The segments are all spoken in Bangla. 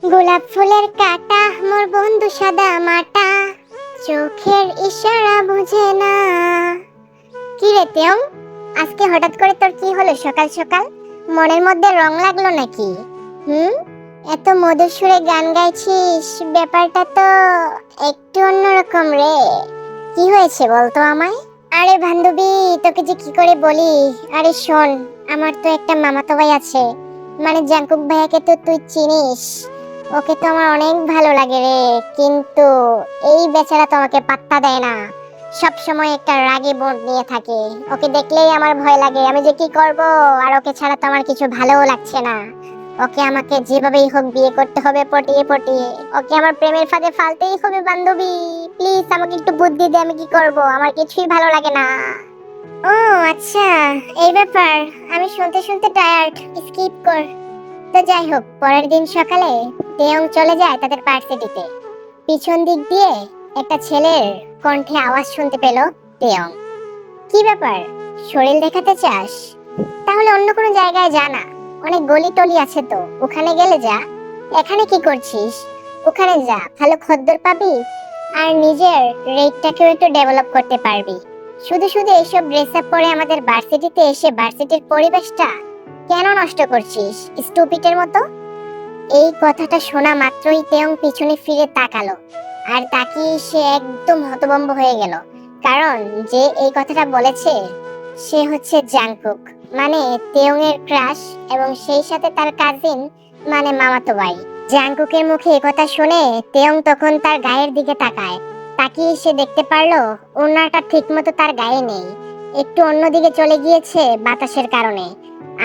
গোলাপ ফুলের কাটা মোর বন্ধু সাদা মাটা, চোখের ইশারা বুঝে না। কি রে তেও, আজকে হঠাৎ করে তোর কি হলো সকাল সকাল? মনের মধ্যে রং লাগলো নাকি? হুম, এত মধুর সুরে গান গাইছিস, ব্যাপারটা তো একটু অন্যরকম রে। কি হয়েছে বলতো আমায়? আরে বান্ধবী, তোকে যে কি করে বলি। আরে শোন, আমার তো একটা মামাতো ভাই আছে, মানে জাঙ্কুক ভাইয়াকে তো তুই চিনিস। ওকে তো আমার অনেক ভালো লাগে রে, কিন্তু এই বেচারা তো আমাকে পাত্তা দেয় না। সব সময় একটা রাগী বোধ নিয়ে থাকে। ওকে দেখলেই আমার ভয় লাগে, আমি যে কি করব। আর ওকে ছাড়া তো আমার কিছু ভালোও লাগছে না। ওকে আমাকে যেভাবেই হোক বিয়ে করতে হবে, পটিয়ে পটিয়ে। ওকে আমার প্রেমের ফাঁদে ফালতেই হবে বান্ধবী। প্লিজ আমাকে একটু বুদ্ধি দে, আমি কি করব, আমার কিছুই ভালো লাগে না। ও আচ্ছা, এই ব্যাপার। আমি শুনতে শুনতে টায়ার্ড, স্কিপ কর। তো যাই হোক, পরের দিন সকালে তেয়ং চলে যায় তাদের ভার্সিটিতে। পিছন দিক দিয়ে একটা ছেলের কণ্ঠে আওয়াজ শুনতে পেল তেয়ং। কি ব্যাপার, শরীর দেখাতে চাস? তাহলে অন্য কোনো জায়গায় যা না, অনেক গলি টলি আছে তো, ওখানে গেলে যা। এখানে কি করছিস? ওখানে যা, ভালো খদ্দের পাবি, আর নিজের রেটটাকেও একটু ডেভেলপ করতে পারবি। শুধু শুধু এইসব ড্রেস আপ পরে আমাদের ভার্সিটিতে এসে ভার্সিটির পরিবেশটা কেন নষ্ট করছিস স্টুপিটের মতো? এই কথাটা শোনা মাত্রই তেয়ং পিছনে ফিরে তাকালো, আর তাকিয়ে সে একদম হতভম্ব হয়ে গেল। কারণ যে এই কথাটা বলেছে সে হচ্ছে জাংকুক, মানে তেয়ং এর ক্রাশ, এবং সেই সাথে তার কাজিন, মানে মামাতো ভাই। জাংকুকের মুখে এই কথা শুনে তেয়ং তখন তার গায়ের দিকে তাকায়। তাকিয়ে সে দেখতে পারলো ওড়নাটা ঠিকমতো তার গায়ে নেই, একটু অন্যদিকে চলে গিয়েছে বাতাসের কারণে।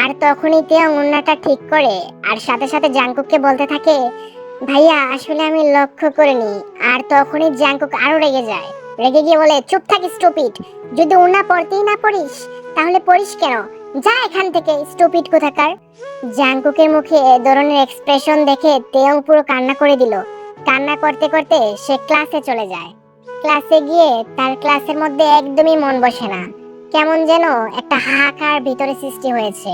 আর তখনই তেয়ং ওড়নাটা ঠিক করে আর সাথে সাথে জাংকুককে বলতে থাকে, ভাইয়া আসলে আমি লক্ষ্য করিনি। আর তখনই জাংকুক আরো রেগে যায়। রেগে গিয়ে বলে, চুপ থাক স্টুপিড, যদি ওড়না পরতেই না পড়িস তাহলে পড়িস কেন? যা এখান থেকে স্টুপিড কোথাকার। জাংকুকের মুখে এ ধরনের এক্সপ্রেশন দেখে তেয়ং পুরো কান্না করে দিল। কান্না করতে করতে সে ক্লাসে চলে যায়। ক্লাসে গিয়ে তার ক্লাসের মধ্যে একদমই মন বসে না। কেমন যেন একটা হাহাকার ভিতরে সৃষ্টি হয়েছে।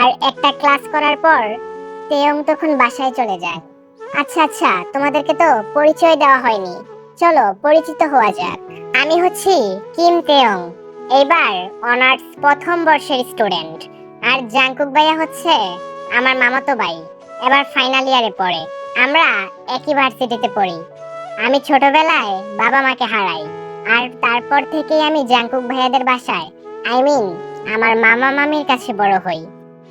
আর একটা ক্লাস করার পর তেয়ং তখন বাসায় চলে যায়। আচ্ছা আচ্ছা, তোমাদেরকে তো পরিচয় দেওয়া হয়নি, চলো পরিচিত হওয়া যাক। আমি হচ্ছি কিম তেয়ং, এবার অনার্স প্রথম বর্ষের স্টুডেন্ট। আর জাংকুক ভাইয়া হচ্ছে আমার মামাতো ভাই, এবার ফাইনাল ইয়ারে পড়ে। আমরা একই ভার্সিটিতে পড়ি। আমি ছোটবেলায় বাবা মাকে হারাই, আর তারপর থেকেই আমি জাংকুক ভাইয়াদের বাসায়, আই মিন আমার মামা মামির কাছে বড় হই।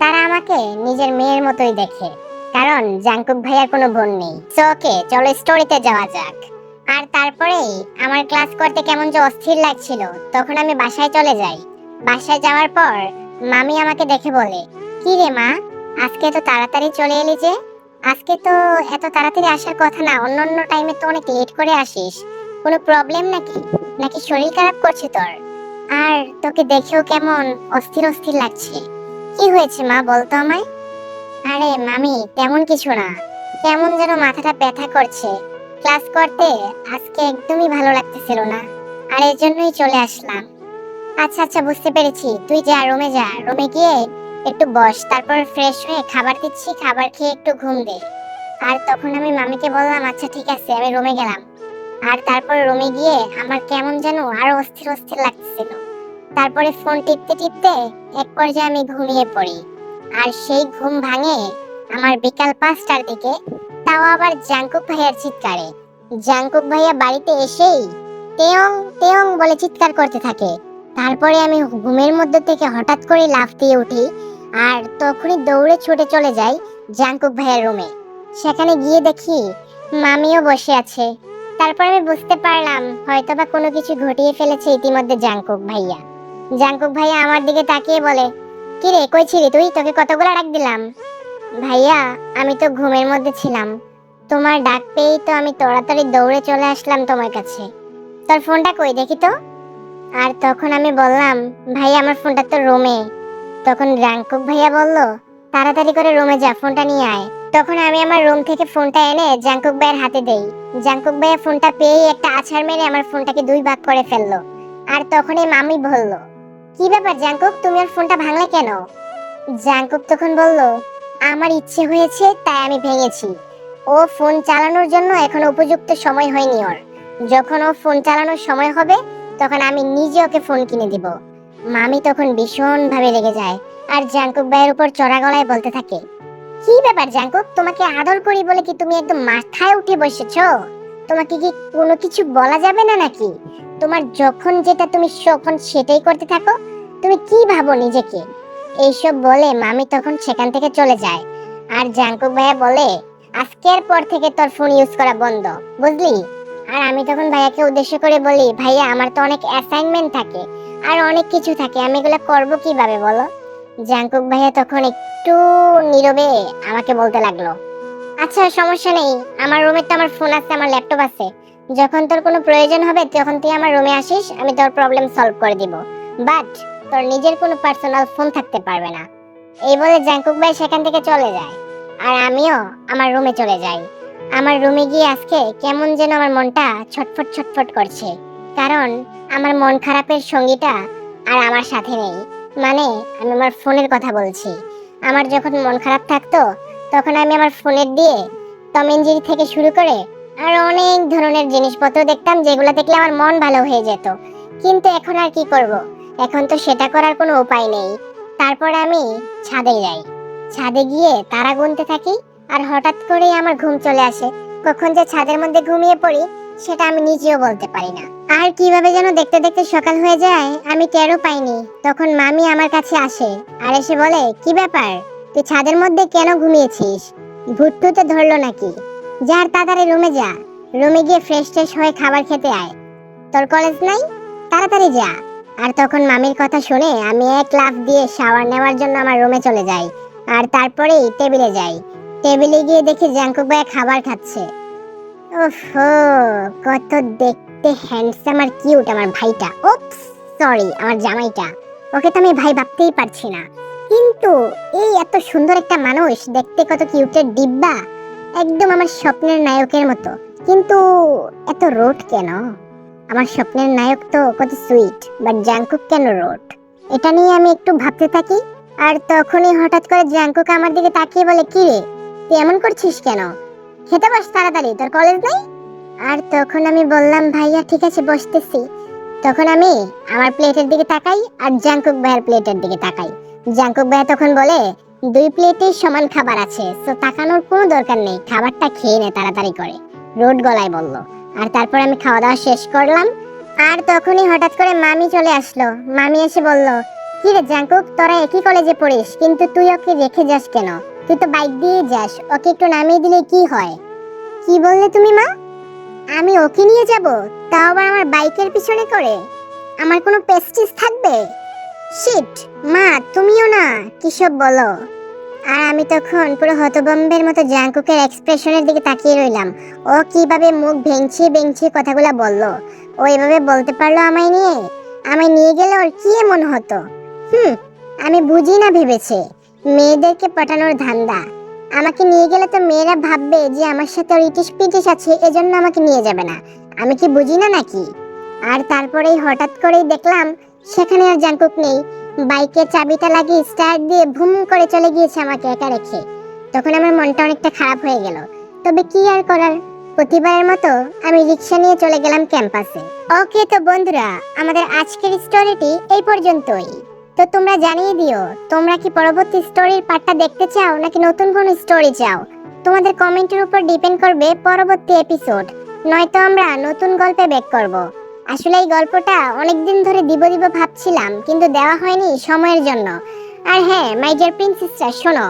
তারা আমাকে নিজের মেয়ের মতোই দেখে, কারণ জাংকুক ভাইয়ার কোনো বোন নেই। সো ওকে, চলো স্টোরিতে যাওয়া যাক। আর তারপরেই আমার ক্লাস করতে কেমন যে অস্থির লাগছিল, তখন আমি বাসায় চলে যাই। বাসায় যাওয়ার পর মামি আমাকে দেখে বলে, কি রে মা, আজকে তো তাড়াতাড়ি চলে এলি যে? আজকে তো এত তাড়াতাড়ি আসার কথা না, অন্য অন্য টাইমে তো অনেক লেট করে আসিস। কোনো প্রবলেম নাকি? নাকি শরীর খারাপ করছে তোর? আর তোকে দেখেও কেমন অস্থির অস্থির লাগছে। কি হয়েছে মা, বলতো আমায়। আরে মামি, তেমন কিছু না, কেমন যেন মাথাটা ব্যথা করছে। ক্লাস করতে আজকে একদমই ভালো লাগতেছিল না, আর এর জন্যই চলে আসলাম। আচ্ছা আচ্ছা, বুঝতে পেরেছি, তুই যা, রুমে যা, রুমে গিয়ে একটু বস, তারপর ফ্রেশ হয়ে খাবার দিচ্ছি, খাবার খেয়ে একটু ঘুম দে। আর তখন আমি মামিকে বললাম, আচ্ছা ঠিক আছে, আমি রুমে গেলাম। আর তারপর রুমে গিয়ে আমার কেমন যেন আরো অস্থির অস্থির লাগতেছিল। তারপরে ফোন টিপতে টিপতে এক পর্যায়ে আমি ঘুমিয়ে পড়ি। আর সেই ঘুম ভাঙে আমার বিকাল 5টার দিকে, তাও আবার জাংকুক ভাইয়ার চিৎকারে। জাংকুক ভাইয়া বাড়িতে এসেই তেয়ং তেয়ং বলে চিৎকার করতে থাকে। তারপরে আমি ঘুমের মধ্যে থেকে হঠাৎ করে লাফ দিয়ে উঠি, আর তখনই দৌড়ে ছুটে চলে যাই জাংকুক ভাইয়ার রুমে। সেখানে গিয়ে দেখি মামিও বসে আছে। তারপর আমি বুঝতে পারলাম হয়তোবা কোনো কিছু ঘটিয়ে ফেলেছে ইতিমধ্যে জাংকুক ভাইয়া। জাংকুক ভাইয়া আমার দিকে তাকিয়ে বলে, কি রে, কই ছিলি তুই? তোকে কতগুলো ডাক দিলাম। ভাইয়া, আমি তো ঘুমের মধ্যে ছিলাম, তোমার ডাক পেয়েই তো আমি তাড়াতাড়ি দৌড়ে চলে আসলাম তোমার কাছে। তোর ফোনটা কই, দেখি তো। আর তখন আমি বললাম, ভাইয়া আমার ফোনটা তো রুমে। তখন জাংকুক ভাইয়া বলল, তাড়াতাড়ি করে রুমে যা, ফোনটা নিয়ে আয়। তখন আমি আমার রুম থেকে ফোনটা এনে জাংকুক ভাইয়ের হাতে দেই। জাংকুক ভাইয়া ফোনটা পেয়েই একটা আছাড় মেরে আমার ফোনটাকে 2 ভাগ করে ফেললো। আর তখনই মামি বলল, কি ব্যাপার জাংকুক, তুমি আর ফোনটা ভাঙলে কেন? জাংকুক তখন বলল, আমার ইচ্ছে হয়েছে তাই আমি ভেঙেছি। ও ফোন চালানোর জন্য এখনো উপযুক্ত সময় হয়নি ওর। যখন ও ফোন চালানোর সময় হবে তখন আমি নিজে ওকে ফোন কিনে দিব। মামি তখন ভীষণ ভাবে রেগে যায় আর জাঙ্কুক ভাইয়ের উপর চড়া গলায় বলতে থাকে, কি ব্যাপার জাঙ্কুক, তোমাকে আদর করি বলে কি তুমি একদম মাথায় উঠে বসেছো? তোমাকে কি কোনো কিছু বলা যাবে না নাকি? তোমার যখন যেটা তুমি তখন সেটাই করতে থাকো। তুমি কি ভাবো নিজেকে? এইসব বলে মামি তখন সেখান থেকে চলে যায়। আর জাঙ্কুক ভাইয়া বলে, আজকের পর থেকে তোর ফোন ইউজ করা বন্ধ, বুঝলি? আর আমি তখন ভাইয়াকে উদ্দেশ্য করে বলি, ভাইয়া আমার তো অনেক অ্যাসাইনমেন্ট থাকে আর অনেক কিছু থাকে, আমি এগুলো করবো কিভাবে বলো? জাঙ্কুক ভাইয়া তখন একটু নীরবে আমাকে বলতে লাগলো, আচ্ছা সমস্যা নেই, আমার রুমে তো আমার ফোন আছে, আমার ল্যাপটপ আছে, যখন তোর কোনো প্রয়োজন হবে তখন তুই আমার রুমে আসিস, আমি তোর প্রবলেম সলভ করে দিব, বাট তোর নিজের কোনো পার্সোনাল ফোন থাকতে পারবে না। এই বলে জাঙ্কুক ভাই সেখান থেকে চলে যায় আর আমিও আমার রুমে চলে যাই। আমার রুমে গিয়ে আজকে কেমন যেন আমার মনটা ছটফট ছটফট করছে, কারণ আমার মন খারাপের সঙ্গীটা আর আমার সাথে নেই। মানে আমি আমার ফোনের কথা বলছি। আমার যখন মন খারাপ থাকতো তখন আমি আমার ফোনের দিয়ে টম এন্ড জেরি থেকে শুরু করে আর অনেক ধরনের জিনিসপত্র দেখতাম, যেগুলো দেখলে আমার মন ভালো হয়ে যেত। কিন্তু এখন আর কি করব, এখন তো সেটা করার কোনো উপায় নেই। তারপর আমি ছাদে যাই, ছাদে গিয়ে তারা গুনতে থাকি আর হঠাৎ করেই আমার ঘুম চলে আসে। কখন যে ছাদের মধ্যে ঘুমিয়ে পড়ি সেটা আমি নিজেও বলতে পারি না। আর কিভাবে যেন দেখতে দেখতে সকাল হয়ে যায় আমি টেরও পাইনি। তখন মামি আমার কাছে আসে আর এসে বলে, কি ব্যাপার, তুই ছাদের মধ্যে কেন ঘুমিয়েছিস? ভূত টুতে ধরলো নাকি? যা তাড়াতাড়ি রুমে যা, রুমে গিয়ে ফ্রেশ ট্রেশ হয়ে খাবার খেতে আয়, তোর কলেজ নাই, তাড়াতাড়ি যা। আর তখন মামির কথা শুনে আমি এক লাফ দিয়ে শাওয়ার নেওয়ার জন্য আমার রুমে চলে যাই আর তারপরেই টেবিলে যাই। টেবিলে গিয়ে দেখি জাঙ্কুক ভাই খাবার খাচ্ছে। ওফো, কত দেখতে হ্যান্ডসাম আর কিউট আমার ভাইটা। ওপস, সরি, আমার জামাইটা। ওকে তো আমি ভাই ভাবতেই পারছি না, কিন্তু এই এত সুন্দর একটা মানুষ, দেখতে কত কিউটের ডিব্বা, একদম আমার স্বপ্নের নায়কের মতো। কিন্তু এত রোড কেন? আমার স্বপ্নের নায়ক তো কত সুইট, বাট জাঙ্কুক কেন রোড? এটা নিয়ে আমি একটু ভাবতে থাকি আর তখনই হঠাৎ করে জাঙ্কুক আমার দিকে তাকিয়ে বলে, কি রে, তুই এমন করছিস কেন? খেতে বস তাড়াতাড়ি, তোর কলেজ নেই? আর তখন আমি বললাম, ভাইয়া ঠিক আছে বসতেছি। তখন আমি আমার প্লেটের দিকে তাকাই আর জাঙ্কুক ভাইয়ের প্লেটের দিকে তাকাই। জাঙ্কুক ভাইয়া তখন বলে, দুই প্লেটেই সমান খাবার আছে, তো তাকানোর কোনো দরকার নেই, খাবারটা খেয়ে নে তাড়াতাড়ি করে, রোড গলায় বলল। আর তারপর আমি খাওয়া দাওয়া শেষ করলাম আর তখনই হঠাৎ করে মামি চলে আসলো। মামি এসে বলল, কি রে জাঙ্কুক, তোরা একই কলেজে পড়িস, কিন্তু তুই ওকে রেখে যাস কেন? তুই তো বাইক দিয়ে যাস, ওকে একটু নামিয়ে দিলে কি হয়? কি বললে তুমি মা? আমি ওকে নিয়ে যাব, তাও আবার আমার বাইকের পিছনে করে? আমার কোনো পেস্টিস থাকবে? শিট, মা তুমিও না, কিসব বলো? আর আমি তখন পুরো হতভম্বের মতো জাঙ্কুকের এক্সপ্রেশনের দিকে তাকিয়ে রইলাম। ও কিভাবে মুখ ভেঙচি ভেঙচি কথাগুলো বলল, ও এভাবে বলতে পারলো আমায় নিয়ে? আমায় নিয়ে গেলে ওর কি এমন হতো? আমি বুঝি না ভেবেছে মেয়েদেরকে পটানোর ধান্দা। আমাকে নিয়ে গেলে তো মেয়েরা ভাববে যে আমার সাথে ওর ইটিস পিটিস আছে, এজন্য আমাকে নিয়ে যাবে না। আমি কি বুঝি না নাকি? আর তারপরেই হঠাৎ করেই দেখলাম সেখানে আর জাঙ্কুক নেই। বাইকে চাবিটা লাগিয়ে স্টার্ট দিয়ে ভুম করে চলে গিয়েছে আমাকে একা রেখে। তখন আমার মনটা অনেকটা খারাপ হয়ে গেল, তবে কি আর করার, প্রতিবারের মতো আমি রিক্সা নিয়ে চলে গেলাম ক্যাম্পাসে। ওকে, তো বন্ধুরা, আমাদের আজকের স্টোরিটি এই পর্যন্তই। তো তোমরা জানিয়ে দিও তোমরা কি পরবর্তী স্টোরির পার্টটা দেখতে চাও নাকি নতুন কোনো স্টোরি চাও। তোমাদের কমেন্টের উপর ডিপেন্ড করবে পরবর্তী এপিসোড, নয়তো আমরা নতুন গল্পে ব্যাক করব। আসলে এই গল্পটা অনেকদিন ধরে দিব ভাবছিলাম, কিন্তু দেওয়া হয়নি সময়ের জন্য। আর হ্যাঁ মাই ডিয়ার প্রিন্সেসরা, শোনো,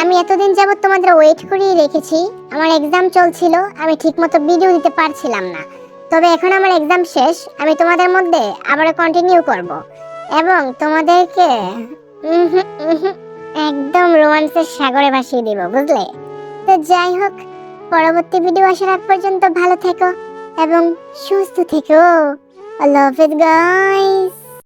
আমি এতদিন যাবত তোমাদের ওয়েট করিয়ে রেখেছি। আমার এক্সাম চলছিল, আমি ঠিকমতো ভিডিও দিতে পারছিলাম না, তবে এখন আমার এক্সাম শেষ, আমি তোমাদের মধ্যে আবারও কন্টিনিউ করব এবং তোমাদেরকে একদম রোমান্সের সাগরে ভাসিয়ে দিব, বুঝলে? তো যাই হোক, পরবর্তী ভিডিও আসার আগ পর্যন্ত ভালো থেকো এবং সুস্থ থেকো। আল্লাহ হাফেজ গাইস।